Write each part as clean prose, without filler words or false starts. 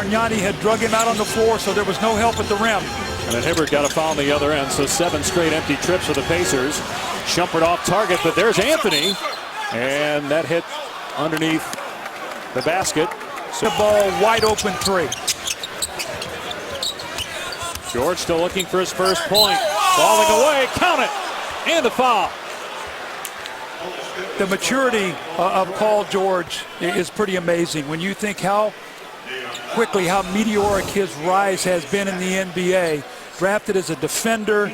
Bargnani had drug him out on the floor, so there was no help at the rim. And then Hibbert got a foul on the other end, so 7 straight empty trips for the Pacers. Shumpert off target, but there's Anthony. And that hit underneath the basket. The ball wide open 3. George still looking for his first point. Falling away, count it, and the foul. The maturity of Paul George is pretty amazing. When you think how quickly, how meteoric his rise has been in the NBA. Drafted as a defender,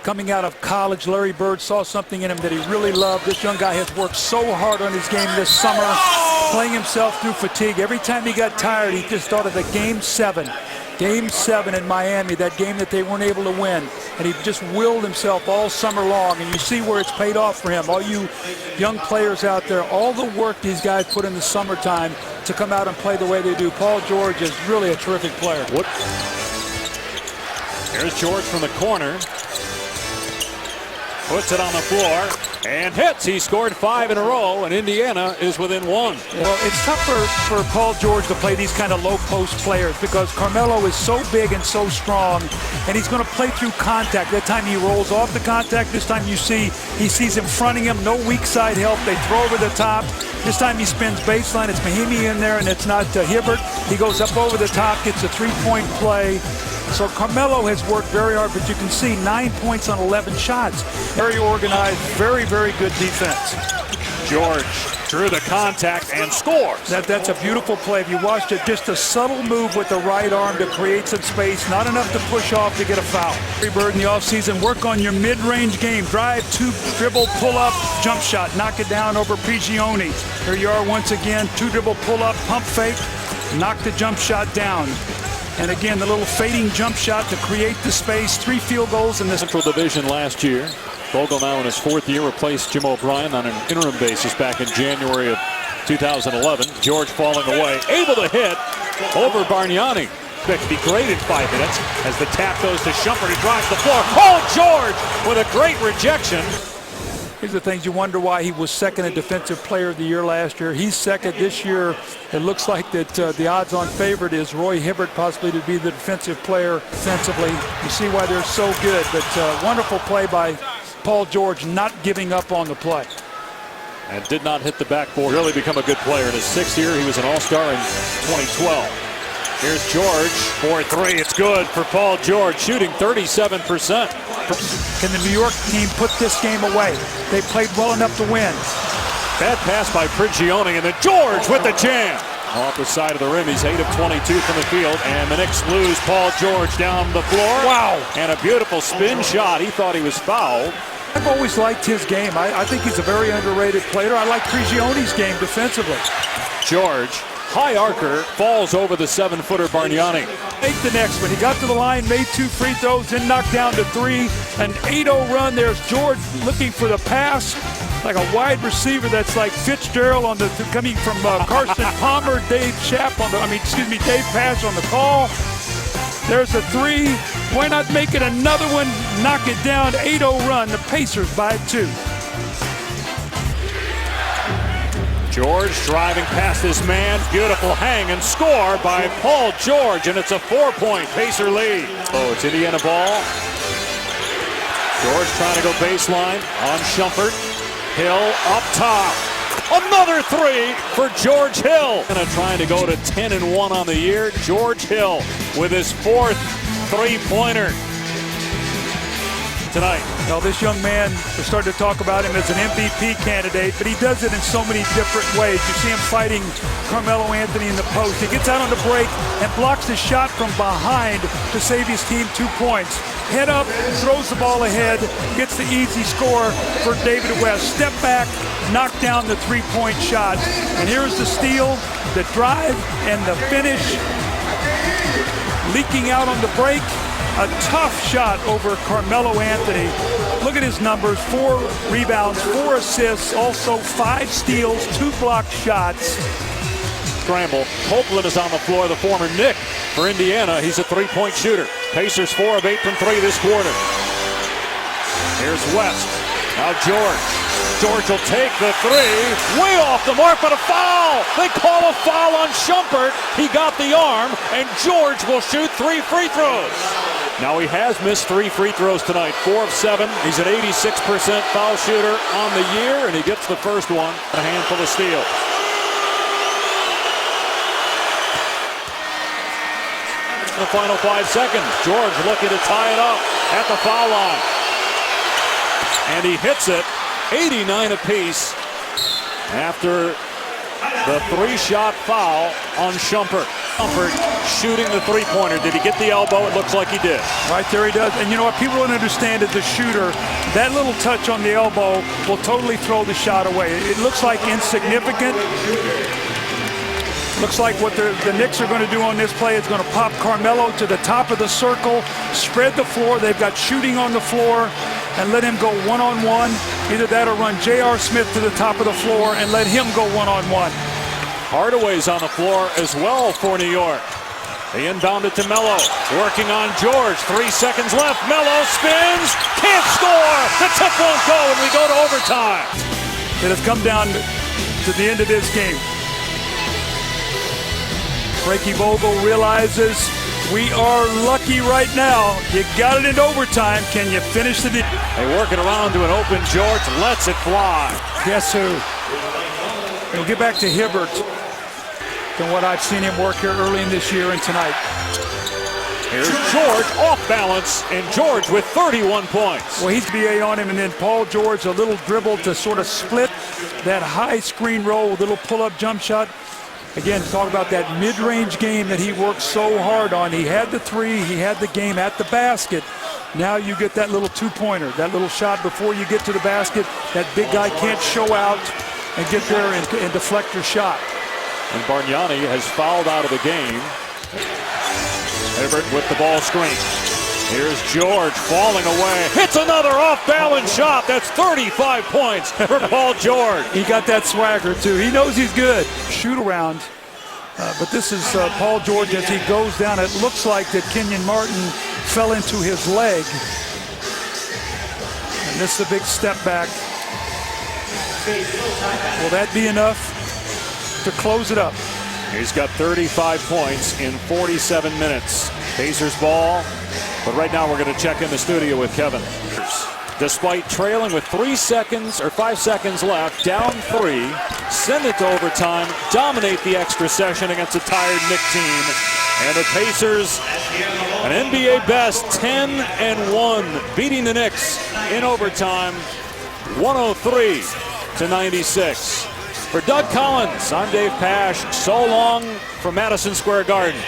coming out of college, Larry Bird saw something in him that he really loved. This young guy has worked so hard on his game this summer, playing himself through fatigue. Every time he got tired, he just thought of the Game 7 in Miami, that game that they weren't able to win. And he just willed himself all summer long. And you see where it's paid off for him. All you young players out there, all the work these guys put in the summertime to come out and play the way they do. Paul George is really a terrific player. Here's George from the corner. Puts it on the floor and hits. He scored 5 in a row, and Indiana is within 1. Well, it's tougher for Paul George to play these kind of low-post players because Carmelo is so big and so strong, and he's going to play through contact. That time he rolls off the contact. This time you see he sees him fronting him. No weak side help. They throw over the top. This time he spins baseline. It's Mahimi in there, and it's not Hibbert. He goes up over the top, gets a 3-point play. So Carmelo has worked very hard, but you can see 9 points on 11 shots. Very organized, very, very good defense. George drew the contact and scores. That's a beautiful play. If you watched it, just a subtle move with the right arm to create some space, not enough to push off to get a foul. Larry Bird in the offseason, work on your mid-range game. Drive, 2, dribble, pull up, jump shot, knock it down over Prigioni. Here you are once again, 2 dribble, pull up, pump fake, knock the jump shot down. And again, the little fading jump shot to create the space. 3 field goals in this Central Division last year. Vogel now in his 4th year replaced Jim O'Brien on an interim basis back in January of 2011. George falling away, able to hit over Bargnani. Expect to be great in 5 minutes as the tap goes to Shumpert. He drives the floor. Oh, George with a great rejection. Here's the things you wonder why he was second in Defensive Player of the Year last year. He's second this year. It looks like that the odds-on favorite is Roy Hibbert possibly to be the defensive player defensively. You see why they're so good. But wonderful play by Paul George, not giving up on the play. And did not hit the backboard. Really become a good player. In his 6th year, he was an All-Star in 2012. Here's George for 3. It's good for Paul George, shooting 37%. Can the New York team put this game away? They played well enough to win. Bad pass by Prigioni, and then George with the jam. Off the side of the rim, he's 8 of 22 from the field, and the Knicks lose Paul George down the floor. Wow. And a beautiful spin shot. He thought he was fouled. I've always liked his game. I think he's a very underrated player. I like Prigioni's game defensively. George, high arcer, falls over the 7-footer Bargnani. Make the next one. He got to the line, made 2 free throws, then knocked down to 3. An 8-0 run. There's George looking for the pass. Like a wide receiver that's like Fitzgerald on the coming from Carson Palmer, Dave Schapp on the, Dave Pass on the call. There's a 3. Why not make it another one? Knock it down. 8-0 run. The Pacers by 2. George driving past this man. Beautiful hang and score by Paul George, and it's a 4-point Pacer lead. Oh, it's Indiana ball. George trying to go baseline on Shumpert. Hill up top. Another 3 for George Hill. Trying to go to 10-1 on the year. George Hill with his 4th 3-pointer tonight. Now, this young man, we're starting to talk about him as an MVP candidate, but he does it in so many different ways. You see him fighting Carmelo Anthony in the post. He gets out on the break and blocks the shot from behind to save his team 2 points. Head up, throws the ball ahead, gets the easy score for David West. Step back, knock down the 3-point shot. And here's the steal, the drive, and the finish. Leaking out on the break. A tough shot over Carmelo Anthony. Look at his numbers, 4 rebounds, 4 assists, also 5 steals, 2 blocked shots. Scramble. Copeland is on the floor, the former Knick for Indiana. He's a 3-point shooter. Pacers 4 of 8 from 3 this quarter. Here's West. Now George. George will take the three. Way off the mark, but a foul. They call a foul on Shumpert. He got the arm, and George will shoot 3 free throws. Now he has missed 3 free throws tonight, 4 of 7. He's an 86% foul shooter on the year, and he gets the first one. A handful of steals. The final 5 seconds. George looking to tie it up at the foul line. And he hits it, 89 apiece, after the 3-shot foul on Shumpert. Shumpert shooting the three-pointer. Did he get the elbow? It looks like he did. Right there he does. And you know what people don't understand as a shooter, that little touch on the elbow will totally throw the shot away. It looks like insignificant. Looks like what the Knicks are going to do on this play is going to pop Carmelo to the top of the circle, spread the floor. They've got shooting on the floor, and let him go one-on-one. Either that or run J.R. Smith to the top of the floor and let him go one-on-one. Hardaway's on the floor as well for New York. They inbound it to Melo, working on George. 3 seconds left. Melo spins, can't score. The tip won't go, and we go to overtime. It has come down to the end of this game. Frankie Vogel realizes we are lucky right now. You got it in overtime. Can you finish the deal? They work it around to an open George, lets it fly. Guess who? We'll get back to Hibbert than what I've seen him work here early in this year and tonight. Here's George off balance, and George with 31 points. Well, he's BA on him, and then Paul George, a little dribble to sort of split that high screen roll, little pull-up jump shot. Again, talk about that mid-range game that he worked so hard on. He had the three, he had the game at the basket. Now you get that little two-pointer, that little shot before you get to the basket. That big guy can't show out and get there and deflect your shot. And Bargnani has fouled out of the game. Hibbert with the ball screen. Here's George falling away. Hits another off-balance shot. That's 35 points for Paul George. He got that swagger, too. He knows he's good. Shoot around. But this is Paul George as he goes down. It looks like that Kenyon Martin fell into his leg. And this is a big step back. Will that be enough to close it up? He's got 35 points in 47 minutes. Pacers ball. But right now we're going to check in the studio with Kevin. Despite trailing with 5 seconds left, down 3, send it to overtime, dominate the extra session against a tired Knicks team. And the Pacers, an NBA best 10-1, beating the Knicks in overtime, 103-96. For Doug Collins, I'm Dave Pasch. So long from Madison Square Garden.